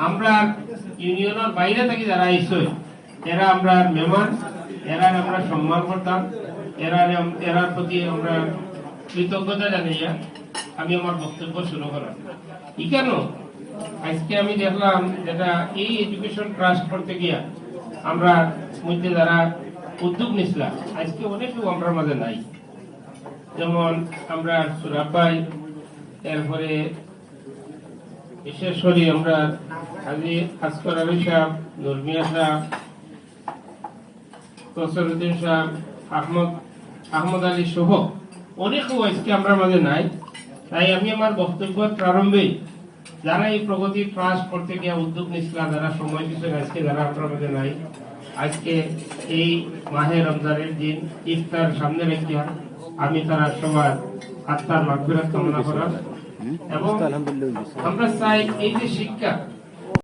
আমরা ইউনিয়নের বাইরে থেকে যারা আইসো এরা আমরা মেহমান, এরা আমরা সম্মান করতাম, এরার প্রতি আমরা কৃতজ্ঞতা জানাইয়া আমি আমার বক্তব্য শুরু করলাম। কেন আজকে আমি দেখলাম যেটা এই এডুকেশন ট্রাস্ট করতে গিয়া আমরা মধ্যে যারা উদ্যোগ নিছিলাম আজকে অনেকেও আমরা মাঝে নাই, যেমন আমরা সুরাপাই, এরপরে বিশেষ করে আমরা হাজি আসকর আলী সাহেব, নুরমিয়া সাহেব, তসরুদ্দিন সাহেব, আহমদ আলী সহ অনেকেও আজকে আমরা মাঝে নাই। তাই আমি আমার বক্তব্যের প্রারম্ভে যারা এই প্রগতি ট্রাস্ট করতে গিয়ে উদ্যোগ নিচ্ছিলাম, যারা সময় দিচ্ছেন, আজকে যারা আপনার মধ্যে নাই, আজকে এই মাহে রমজানের দিন ইফতার সামনে রেখে আমি তারা সবার আত্মার মাগফিরাত কামনা করার এবং আমরা চাই এই যে শিক্ষা